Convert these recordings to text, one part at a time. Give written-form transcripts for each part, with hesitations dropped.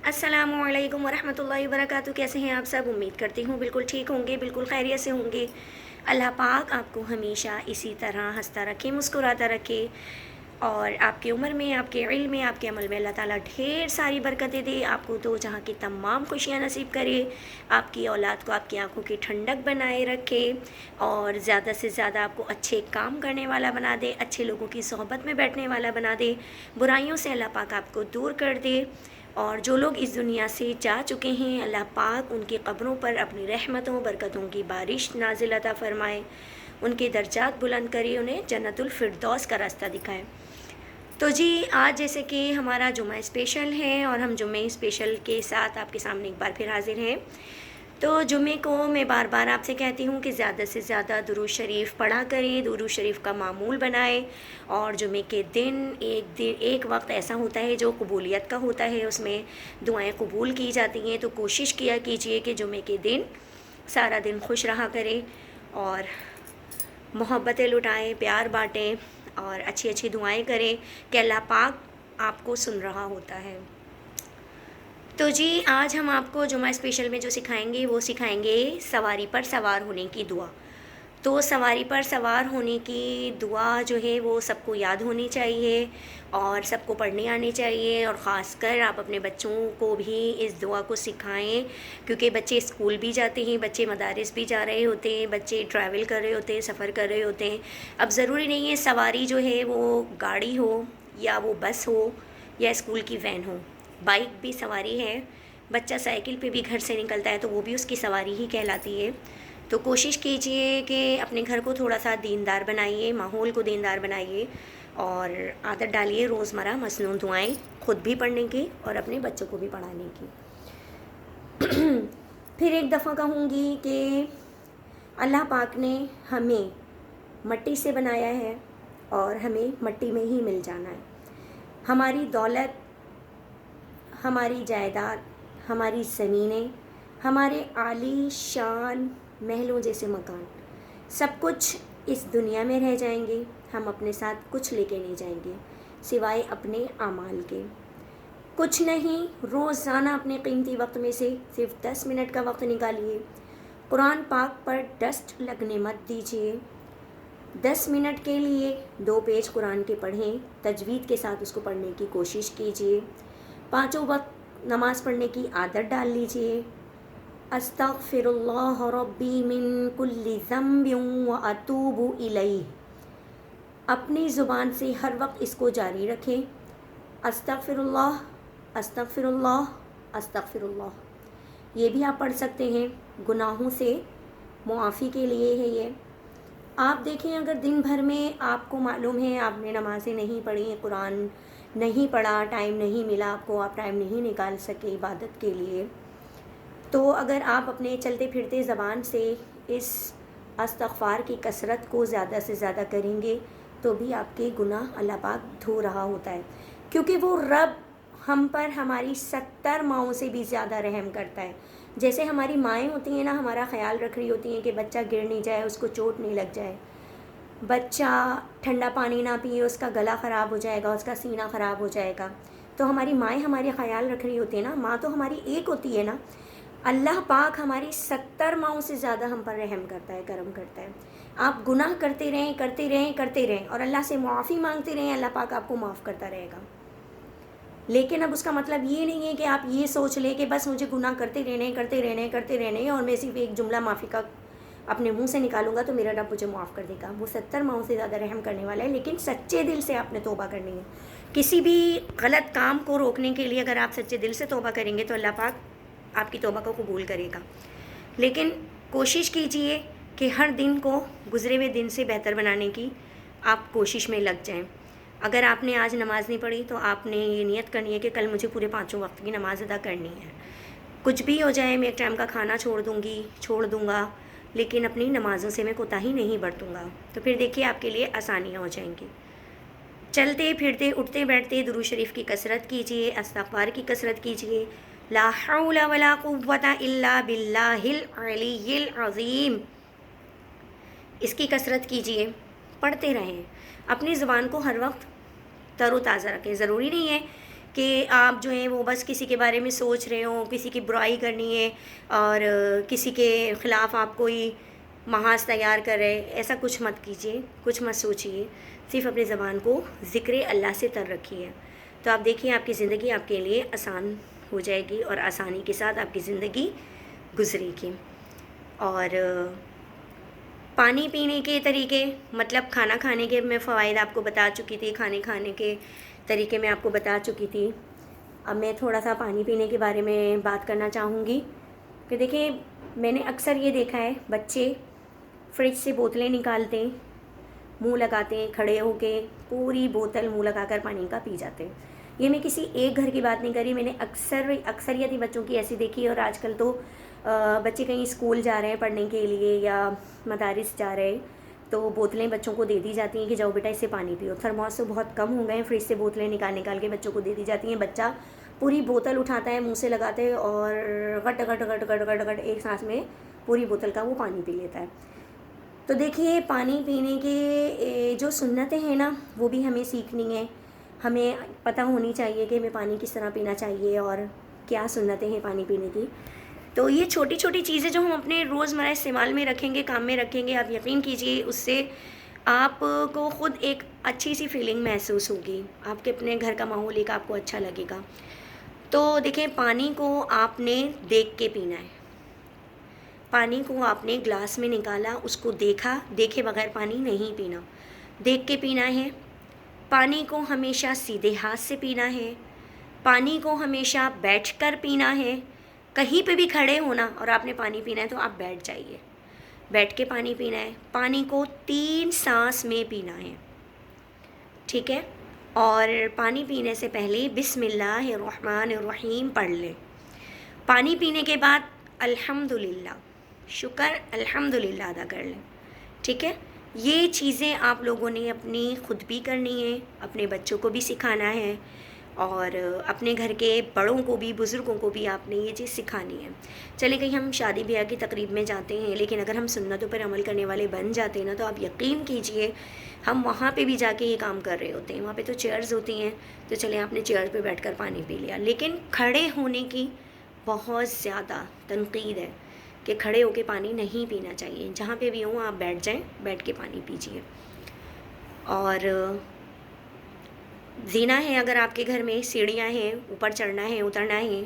السلام علیکم ورحمۃ اللہ وبرکاتہ۔ کیسے ہیں آپ سب؟ امید کرتی ہوں بالکل ٹھیک ہوں گے، بالکل خیریت سے ہوں گے۔ اللہ پاک آپ کو ہمیشہ اسی طرح ہنستا رکھے، مسکراتا رکھے، اور آپ کی عمر میں، آپ کے علم میں، آپ کے عمل میں اللہ تعالیٰ ڈھیر ساری برکتیں دے، آپ کو دو جہاں کی تمام خوشیاں نصیب کرے، آپ کی اولاد کو آپ کی آنکھوں کی ٹھنڈک بنائے رکھے، اور زیادہ سے زیادہ آپ کو اچھے کام کرنے والا بنا دے، اچھے لوگوں کی صحبت میں بیٹھنے والا بنا دے، برائیوں سے اللہ پاک آپ کو دور کر دے، اور جو لوگ اس دنیا سے جا چکے ہیں اللہ پاک ان کی قبروں پر اپنی رحمتوں برکتوں کی بارش نازل عطا فرمائے، ان کے درجات بلند کرے، انہیں جنت الفردوس کا راستہ دکھائے۔ تو جی، آج جیسے کہ ہمارا جمعہ اسپیشل ہے، اور ہم جمعہ اسپیشل کے ساتھ آپ کے سامنے ایک بار پھر حاضر ہیں۔ تو جمعے کو میں بار بار آپ سے کہتی ہوں کہ زیادہ سے زیادہ درود شریف پڑھا کریں، درود شریف کا معمول بنائیں، اور جمعے کے دن ایک وقت ایسا ہوتا ہے جو قبولیت کا ہوتا ہے، اس میں دعائیں قبول کی جاتی ہیں، تو کوشش کیا کیجئے کہ جمعے کے دن سارا دن خوش رہا کریں، اور محبتیں لٹائیں، پیار بانٹیں، اور اچھی اچھی دعائیں کریں کہ اللہ پاک آپ کو سن رہا ہوتا ہے۔ تو جی، آج ہم آپ کو جمعہ اسپیشل میں جو سکھائیں گے وہ سکھائیں گے سواری پر سوار ہونے کی دعا۔ تو سواری پر سوار ہونے کی دعا جو ہے وہ سب کو یاد ہونی چاہیے، اور سب کو پڑھنی آنی چاہیے، اور خاص کر آپ اپنے بچوں کو بھی اس دعا کو سکھائیں، کیونکہ بچے اسکول بھی جاتے ہیں، بچے مدارس بھی جا رہے ہوتے ہیں، بچے ٹریول کر رہے ہوتے ہیں، سفر کر رہے ہوتے ہیں۔ اب ضروری نہیں ہے سواری جو ہے وہ گاڑی ہو، یا وہ بس ہو، یا اسکول کی وین ہو، بائک بھی سواری ہے، بچہ سائیکل پہ بھی گھر سے نکلتا ہے تو وہ بھی اس کی سواری ہی کہلاتی ہے۔ تو کوشش کیجئے کہ اپنے گھر کو تھوڑا سا دیندار بنائیے، ماحول کو دیندار بنائیے، اور عادت ڈالیے روزمرہ مصنون دعائیں خود بھی پڑھنے کی اور اپنے بچوں کو بھی پڑھانے کی۔ پھر ایک دفعہ کہوں گی کہ اللہ پاک نے ہمیں مٹی سے بنایا ہے، اور ہمیں مٹی میں ہی مل جانا ہے۔ ہماری دولت، ہماری جائیداد، ہماری زمینیں، ہمارے عالی شان محلوں جیسے مکان، سب کچھ اس دنیا میں رہ جائیں گے، ہم اپنے ساتھ کچھ لے کے نہیں جائیں گے سوائے اپنے اعمال کے۔ کچھ نہیں، روزانہ اپنے قیمتی وقت میں سے صرف 10 منٹ کا وقت نکالیے، قرآن پاک پر ڈسٹ لگنے مت دیجیے۔ 10 منٹ کے لیے 2 پیج قرآن کے پڑھیں، تجوید کے ساتھ اس کو پڑھنے کی کوشش کیجیے۔ 5 وقت نماز پڑھنے کی عادت ڈال لیجیے۔ استغفر اللہ ربی من کل ذنب واتوب الیہ، اپنی زبان سے ہر وقت اس کو جاری رکھیں، استغفر اللہ، استغفر اللہ، استغفر اللہ۔ یہ بھی آپ پڑھ سکتے ہیں، گناہوں سے معافی کے لیے ہے یہ۔ آپ دیکھیں، اگر دن بھر میں آپ کو معلوم ہے آپ نے نمازیں نہیں پڑھی، قرآن نہیں پڑھا، ٹائم نہیں ملا آپ کو، آپ ٹائم نہیں نکال سکے عبادت کے لیے، تو اگر آپ اپنے چلتے پھرتے زبان سے اس استغفار کی کثرت کو زیادہ سے زیادہ کریں گے تو بھی آپ کے گناہ اللہ پاک دھو رہا ہوتا ہے، کیونکہ وہ رب ہم پر ہماری 70 ماؤں سے بھی زیادہ رحم کرتا ہے۔ جیسے ہماری مائیں ہوتی ہیں نا، ہمارا خیال رکھ رہی ہوتی ہیں کہ بچہ گر نہیں جائے، اس کو چوٹ نہیں لگ جائے، بچہ ٹھنڈا پانی نہ پیے، اس کا گلا خراب ہو جائے گا، اس کا سینہ خراب ہو جائے گا، تو ہماری مائیں ہمارے خیال رکھ رہی ہوتی ہیں نا، ماں تو ہماری ایک ہوتی ہے نا۔ اللہ پاک ہماری 70 ماؤں سے زیادہ ہم پر رحم کرتا ہے، کرم کرتا ہے۔ آپ گناہ کرتے رہیں، کرتے رہیں، کرتے رہیں، اور اللہ سے معافی مانگتے رہیں، اللہ پاک آپ کو معاف کرتا رہے گا۔ لیکن اب اس کا مطلب یہ نہیں ہے کہ آپ یہ سوچ لیں کہ بس مجھے گناہ کرتے رہنے، کرتے رہنے، کرتے رہنے، اور میں صرف ایک جملہ معافی کا اپنے منہ سے نکالوں گا تو میرا رب مجھے معاف کر دے گا۔ وہ 70 ماؤں سے زیادہ رحم کرنے والا ہے، لیکن سچے دل سے آپ نے توبہ کرنی ہے۔ کسی بھی غلط کام کو روکنے کے لیے اگر آپ سچے دل سے توبہ کریں گے تو اللہ پاک آپ کی توبہ کو قبول کرے گا۔ لیکن کوشش کیجئے کہ ہر دن کو گزرے ہوئے دن سے بہتر بنانے کی آپ کوشش میں لگ جائیں۔ اگر آپ نے آج نماز نہیں پڑھی تو آپ نے یہ نیت کرنی ہے کہ کل مجھے پورے 5 وقت کی نماز ادا کرنی ہے۔ کچھ بھی ہو جائے، میں ایک ٹائم کا کھانا چھوڑ دوں گا، لیکن اپنی نمازوں سے میں کوتاہی نہیں برتوں گا، تو پھر دیکھیے آپ کے لیے آسانیاں ہو جائیں گی۔ چلتے پھرتے اٹھتے بیٹھتے درود شریف کی کثرت کیجیے، استغفار کی کثرت کیجیے، لا حول ولا قوت الا باللہ العلی العظیم، اس کی کثرت کیجیے، پڑھتے رہیں، اپنی زبان کو ہر وقت تر و تازہ رکھیں۔ ضروری نہیں ہے کہ آپ جو ہیں وہ بس کسی کے بارے میں سوچ رہے ہوں، کسی کی برائی کرنی ہے اور کسی کے خلاف آپ کوئی محاذ تیار کر رہے، ایسا کچھ مت کیجیے، کچھ مت سوچیے، صرف اپنی زبان کو ذکر اللہ سے تر رکھیے، تو آپ دیکھیے آپ کی زندگی آپ کے لیے آسان ہو جائے گی اور آسانی کے ساتھ آپ کی زندگی گزرے گی۔ اور پانی پینے کے طریقے، مطلب کھانا کھانے کے میں فوائد آپ کو بتا چکی تھی، کھانے کھانے کے طریقے میں آپ کو بتا چکی تھی۔ اب میں تھوڑا سا پانی پینے کے بارے میں بات کرنا چاہوں گی کہ دیکھیں میں نے اکثر یہ دیکھا ہے بچے فریج سے بوتلیں نکالتے ہیں، منہ لگاتے ہیں، کھڑے ہو کے پوری بوتل منہ لگا کر پانی کا پی جاتے ہیں۔ یہ میں کسی ایک گھر کی بات نہیں کر رہی، میں نے اکثریت بچوں کی ایسی دیکھی ہے، اور آج کل تو بچے کہیں اسکول جا رہے ہیں پڑھنے کے لیے یا مدارس جا رہے ہیں تو بوتلیں بچوں کو دے دی جاتی ہیں کہ جاؤ بیٹا اس سے پانی پیو۔ تھرماس تو بہت کم ہو گئے ہیں، فریج سے بوتلیں نکال کے بچوں کو دے دی جاتی ہیں، بچہ پوری بوتل اٹھاتا ہے، منہ سے لگاتے ہے اور گٹ گٹ گٹ گٹ گٹ گٹ ایک سانس میں پوری بوتل کا وہ پانی پی لیتا ہے۔ تو دیکھیے پانی پینے کے جو سنتیں ہیں نا وہ بھی ہمیں سیکھنی ہیں، ہمیں پتہ ہونی چاہیے کہ ہمیں پانی کس طرح پینا چاہیے اور کیا سنتیں ہیں پانی پینے کی۔ تو یہ چھوٹی چھوٹی چیزیں جو ہم اپنے روزمرہ استعمال میں رکھیں گے، کام میں رکھیں گے، آپ یقین کیجئے اس سے آپ کو خود ایک اچھی سی فیلنگ محسوس ہوگی، آپ کے اپنے گھر کا ماحول ایک آپ کو اچھا لگے گا۔ تو دیکھیں پانی کو آپ نے دیکھ کے پینا ہے، پانی کو آپ نے گلاس میں نکالا، اس کو دیکھا، دیکھے بغیر پانی نہیں پینا، دیکھ کے پینا ہے۔ پانی کو ہمیشہ سیدھے ہاتھ سے پینا ہے، پانی کو ہمیشہ بیٹھ کر پینا ہے، کہیں پہ بھی کھڑے ہونا اور آپ نے پانی پینا ہے تو آپ بیٹھ جائیے، بیٹھ کے پانی پینا ہے، پانی کو 3 سانس میں پینا ہے، ٹھیک ہے؟ اور پانی پینے سے پہلے بسم اللہ الرحمن الرحیم پڑھ لیں، پانی پینے کے بعد الحمدللہ، شکر الحمدللہ ادا کر لیں، ٹھیک ہے؟ یہ چیزیں آپ لوگوں نے اپنی خود بھی کرنی ہے، اپنے بچوں کو بھی سکھانا ہے اور اپنے گھر کے بڑوں کو بھی، بزرگوں کو بھی آپ نے یہ چیز سکھانی ہے۔ چلے کہیں ہم شادی بیاہ کی تقریب میں جاتے ہیں لیکن اگر ہم سنتوں پر عمل کرنے والے بن جاتے ہیں نا تو آپ یقین کیجئے ہم وہاں پہ بھی جا کے یہ کام کر رہے ہوتے ہیں، وہاں پہ تو چیئرز ہوتی ہیں تو چلے آپ نے چیئر پہ بیٹھ کر پانی پی لیا، لیکن کھڑے ہونے کی بہت زیادہ تنقید ہے کہ کھڑے ہو کے پانی نہیں پینا چاہیے، جہاں پہ بھی ہوں آپ بیٹھ جائیں، بیٹھ کے پانی پیجئے۔ اور زینہ ہے، اگر آپ کے گھر میں سیڑھیاں ہیں، اوپر چڑھنا ہے اترنا ہے،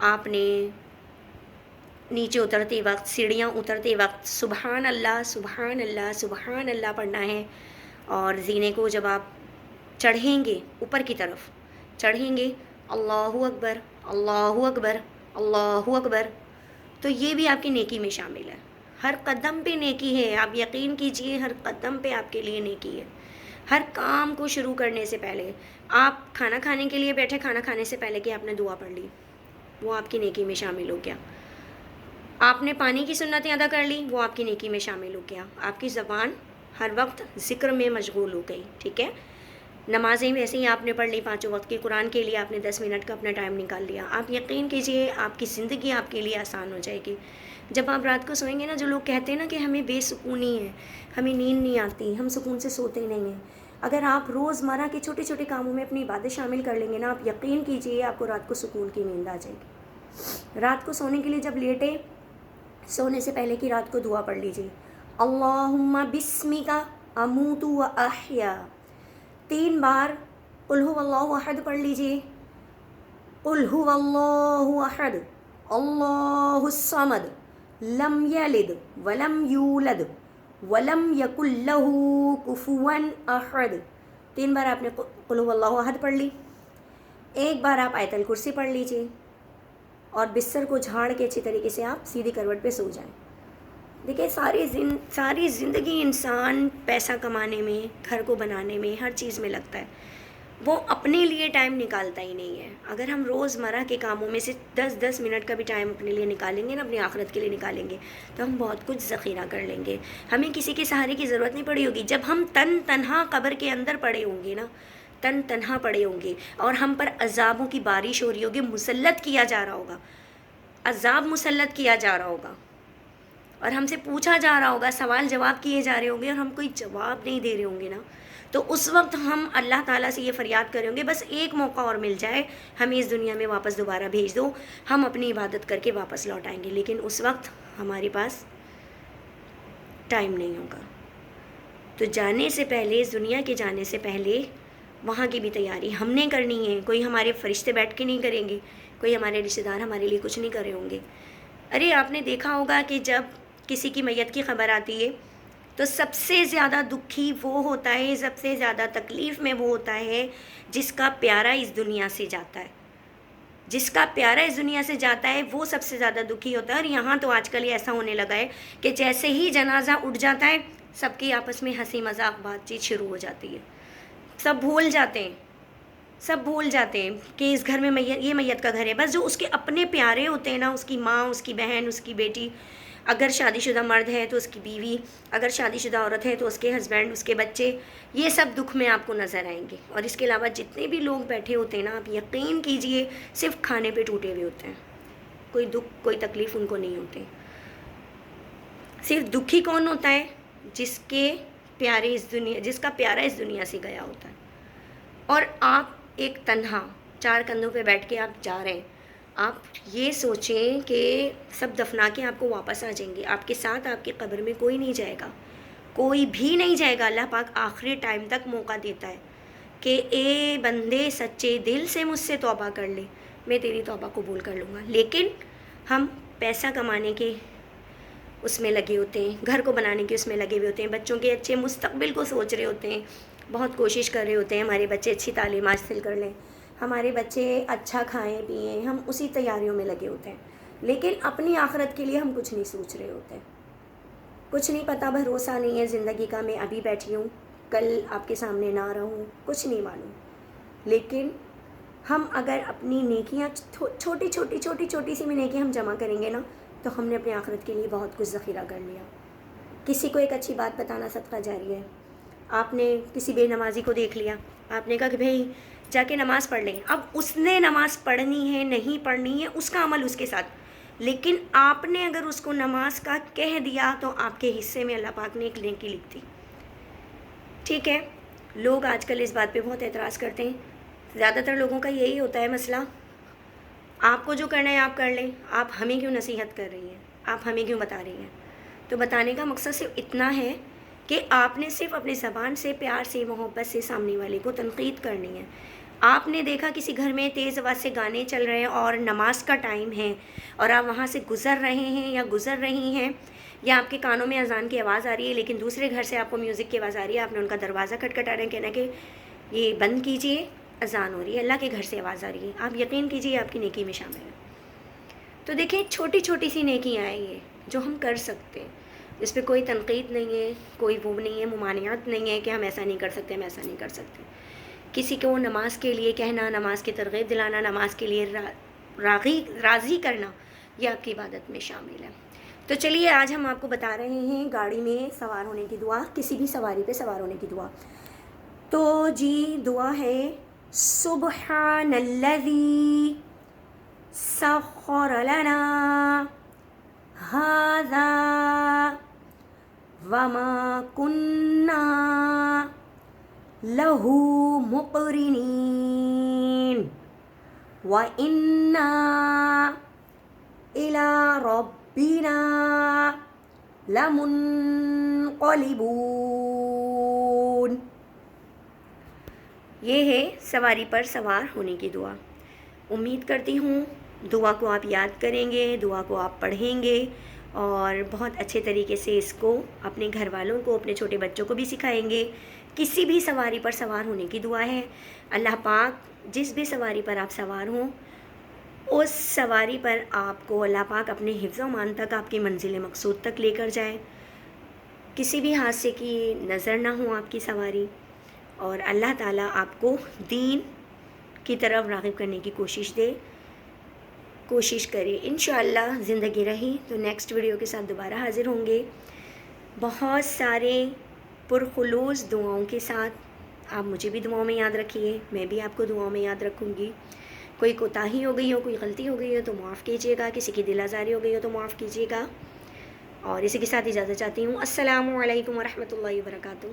آپ نے نیچے اترتے وقت، سیڑھیاں اترتے وقت سبحان اللہ سبحان اللہ سبحان اللہ پڑھنا ہے، اور زینے کو جب آپ چڑھیں گے اوپر کی طرف چڑھیں گے اللہ اکبر اللہ اکبر اللہ اکبر، تو یہ بھی آپ کی نیکی میں شامل ہے، ہر قدم پہ نیکی ہے، آپ یقین کیجئے ہر قدم پہ آپ کے لیے نیکی ہے۔ ہر کام کو شروع کرنے سے پہلے، آپ کھانا کھانے کے لیے بیٹھے، کھانا کھانے سے پہلے کہ آپ نے دعا پڑھ لی، وہ آپ کی نیکی میں شامل ہو گیا۔ آپ نے پانی کی سنتیں ادا کر لی، وہ آپ کی نیکی میں شامل ہو گیا۔ آپ کی زبان ہر وقت ذکر میں مشغول ہو گئی، ٹھیک ہے؟ نمازیں ویسے ہی آپ نے پڑھ لی 5 وقت کی، قرآن کے لیے آپ نے 10 منٹ کا اپنا ٹائم نکال لیا، آپ یقین کیجئے آپ کی زندگی آپ کے لیے آسان ہو جائے گی۔ جب آپ رات کو سوئیں گے نا، جو لوگ کہتے ہیں نا کہ ہمیں بے سکونی ہے، ہمیں نیند نہیں آتی، ہم سکون سے سوتے نہیں ہیں، اگر آپ روزمرہ کے چھوٹے چھوٹے کاموں میں اپنی عبادت شامل کر لیں گے نا، آپ یقین کیجئے آپ کو رات کو سکون کی نیند آ جائے گی۔ رات کو سونے کے لیے جب لیٹے، سونے سے پہلے کی رات کو دعا پڑھ لیجیے، اللہم بسمک اموت و احیا، 3 بار قل هو اللہ احد پڑھ لیجیے، قل هو اللہ احد اللہ الصمد لم یلد ولم یولد ولم یکن لہ کفوا احد، 3 بار آپ نے قل هو اللہ احد پڑھ لی، 1 بار آپ آیت الکرسی پڑھ لیجیے، اور بستر کو جھاڑ کے اچھی طریقے سے آپ سیدھی کروٹ پہ سو جائیں۔ دیکھیں ساری زندگی انسان پیسہ کمانے میں، گھر کو بنانے میں، ہر چیز میں لگتا ہے، وہ اپنے لیے ٹائم نکالتا ہی نہیں ہے۔ اگر ہم روزمرہ کے کاموں میں سے 10 منٹ کا بھی ٹائم اپنے لیے نکالیں گے نا، اپنی آخرت کے لیے نکالیں گے تو ہم بہت کچھ ذخیرہ کر لیں گے، ہمیں کسی کے سہارے کی ضرورت نہیں پڑی ہوگی۔ جب ہم تنہا قبر کے اندر پڑے ہوں گے نا، تنہا پڑے ہوں گے اور ہم پر عذابوں کی بارش ہو رہی ہوگی، مسلط کیا جا رہا ہوگا، عذاب مسلط کیا جا رہا ہوگا، اور ہم سے پوچھا جا رہا ہوگا، سوال جواب کیے جا رہے ہوں گے اور ہم کوئی جواب نہیں دے رہے ہوں گے نا، تو اس وقت ہم اللہ تعالیٰ سے یہ فریاد کریں گے بس ایک موقع اور مل جائے، ہمیں اس دنیا میں واپس دوبارہ بھیج دو، ہم اپنی عبادت کر کے واپس لوٹ آئیں گے، لیکن اس وقت ہمارے پاس ٹائم نہیں ہوگا۔ تو جانے سے پہلے، اس دنیا کے جانے سے پہلے وہاں کی بھی تیاری ہم نے کرنی ہے۔ کوئی ہمارے فرشتے بیٹھ کے نہیں کریں گے، کوئی ہمارے رشتہ دار ہمارے لیے کچھ نہیں کر رہے ہوں گے۔ ارے آپ نے دیکھا ہوگا کہ جب کسی کی میت کی خبر آتی ہے تو سب سے زیادہ دکھی وہ ہوتا ہے، سب سے زیادہ تکلیف میں وہ ہوتا ہے جس کا پیارا اس دنیا سے جاتا ہے۔ جس کا پیارا اس دنیا سے جاتا ہے وہ سب سے زیادہ دکھی ہوتا ہے۔ اور یہاں تو آج کل یہ ایسا ہونے لگا ہے کہ جیسے ہی جنازہ اٹھ جاتا ہے سب کی آپس میں ہنسی مذاق بات چیت شروع ہو جاتی ہے، سب بھول جاتے ہیں کہ اس گھر میں میت، یہ میت کا گھر ہے۔ بس جو اس کے اپنے پیارے ہوتے ہیں نا، اس کی ماں، اس کی بہن، اس کی بیٹی، اگر شادی شدہ مرد ہے تو اس کی بیوی، اگر شادی شدہ عورت ہے تو اس کے ہسبینڈ، اس کے بچے، یہ سب دکھ میں آپ کو نظر آئیں گے۔ اور اس کے علاوہ جتنے بھی لوگ بیٹھے ہوتے ہیں نا، آپ یقین کیجئے صرف کھانے پہ ٹوٹے ہوئے ہوتے ہیں، کوئی دکھ کوئی تکلیف ان کو نہیں ہوتی۔ صرف دکھی کون ہوتا ہے؟ جس کا پیارا اس دنیا سے گیا ہوتا ہے۔ اور آپ ایک تنہا 4 کندھوں پہ بیٹھ کے آپ جا رہے ہیں، آپ یہ سوچیں کہ سب دفنا کے آپ کو واپس آ جائیں گے، آپ کے ساتھ آپ کی قبر میں کوئی نہیں جائے گا، کوئی بھی نہیں جائے گا۔ اللہ پاک آخری ٹائم تک موقع دیتا ہے کہ اے بندے سچے دل سے مجھ سے توبہ کر لے، میں تیری توبہ قبول کر لوں گا۔ لیکن ہم پیسہ کمانے کے اس میں لگے ہوتے ہیں، گھر کو بنانے کے اس میں لگے ہوئے ہوتے ہیں، بچوں کے اچھے مستقبل کو سوچ رہے ہوتے ہیں، بہت کوشش کر رہے ہوتے ہیں ہمارے بچے اچھی تعلیم حاصل کر لیں، ہمارے بچے اچھا کھائیں پئیں، ہم اسی تیاریوں میں لگے ہوتے ہیں۔ لیکن اپنی آخرت کے لیے ہم کچھ نہیں سوچ رہے ہوتے، کچھ نہیں پتہ، بھروسہ نہیں ہے زندگی کا، میں ابھی بیٹھی ہوں، کل آپ کے سامنے نہ رہوں، کچھ نہیں معلوم۔ لیکن ہم اگر اپنی نیکیاں چھوٹی سی بھی نیکیاں ہم جمع کریں گے نا، تو ہم نے اپنی آخرت کے لیے بہت کچھ ذخیرہ کر لیا۔ کسی کو ایک اچھی بات بتانا صدقہ جاریہ ہے۔ آپ نے کسی بے نمازی کو دیکھ لیا، آپ نے کہا کہ بھائی جا کے نماز پڑھ لیں، اب اس نے نماز پڑھنی ہے نہیں پڑھنی ہے اس کا عمل اس کے ساتھ، لیکن آپ نے اگر اس کو نماز کا کہہ دیا تو آپ کے حصے میں اللہ پاک نے ایک نیکی لکھ دی۔ ٹھیک ہے، لوگ آج کل اس بات پہ بہت اعتراض کرتے ہیں، زیادہ تر لوگوں کا یہی ہوتا ہے مسئلہ، آپ کو جو کرنا ہے آپ کر لیں، آپ ہمیں کیوں نصیحت کر رہی ہیں، آپ ہمیں کیوں بتا رہی ہیں؟ تو بتانے کا مقصد صرف اتنا ہے کہ آپ نے صرف اپنی زبان سے، پیار سے، محبت سے سامنے والے کو تنقید کرنی ہے۔ آپ نے دیکھا کسی گھر میں تیز آواز سے گانے چل رہے ہیں اور نماز کا ٹائم ہے، اور آپ وہاں سے گزر رہے ہیں یا گزر رہی ہیں، یا آپ کے کانوں میں اذان کی آواز آ رہی ہے، لیکن دوسرے گھر سے آپ کو میوزک کی آواز آ رہی ہے، آپ نے ان کا دروازہ کھٹکھٹا رہے ہیں، کہنا کہ یہ بند کیجئے، اذان ہو رہی ہے، اللہ کے گھر سے آواز آ رہی ہے، آپ یقین کیجئے آپ کی نیکی میں شامل ہے۔ تو دیکھیں چھوٹی سی نیکیاں ہیں یہ جو ہم کر سکتے ہیں، اس پہ کوئی تنقید نہیں ہے، کوئی وہ نہیں ہے، ممانعت نہیں ہے کہ ہم ایسا نہیں کر سکتے، ہم ایسا نہیں کر سکتے۔ کسی کو نماز کے لیے کہنا، نماز کی ترغیب دلانا، نماز کے لیے راضی کرنا، یہ آپ کی عبادت میں شامل ہے۔ تو چلیے آج ہم آپ کو بتا رہے ہیں گاڑی میں سوار ہونے کی دعا، کسی بھی سواری پہ سوار ہونے کی دعا۔ تو جی دعا ہے سبحان الذی سخر لنا ھذا وما كنا له مقرنين وإنا إلى ربنا لمنقلبون۔ یہ ہے سواری پر سوار ہونے کی دعا۔ امید کرتی ہوں دعا کو آپ یاد کریں گے، دعا کو آپ پڑھیں گے، اور بہت اچھے طریقے سے اس کو اپنے گھر والوں کو، اپنے چھوٹے بچوں کو بھی سکھائیں گے۔ کسی بھی سواری پر سوار ہونے کی دعا ہے، اللہ پاک جس بھی سواری پر آپ سوار ہوں اس سواری پر آپ کو اللہ پاک اپنے حفظ و امان تک، آپ کی منزل مقصود تک لے کر جائے، کسی بھی حادثے کی نظر نہ ہو آپ کی سواری، اور اللہ تعالیٰ آپ کو دین کی طرف راغب کرنے کی کوشش کرے۔ انشاءاللہ زندگی رہی تو نیکسٹ ویڈیو کے ساتھ دوبارہ حاضر ہوں گے، بہت سارے پرخلوص دعاؤں کے ساتھ۔ آپ مجھے بھی دعاؤں میں یاد رکھیے، میں بھی آپ کو دعاؤں میں یاد رکھوں گی۔ کوئی کوتاہی ہو گئی ہو، کوئی غلطی ہو گئی ہو تو معاف کیجیے گا، کسی کی دل آزاری ہو گئی ہو تو معاف کیجیے گا، اور اسی کے ساتھ اجازت چاہتی ہوں۔ السلام علیکم ورحمۃ اللہ وبرکاتہ۔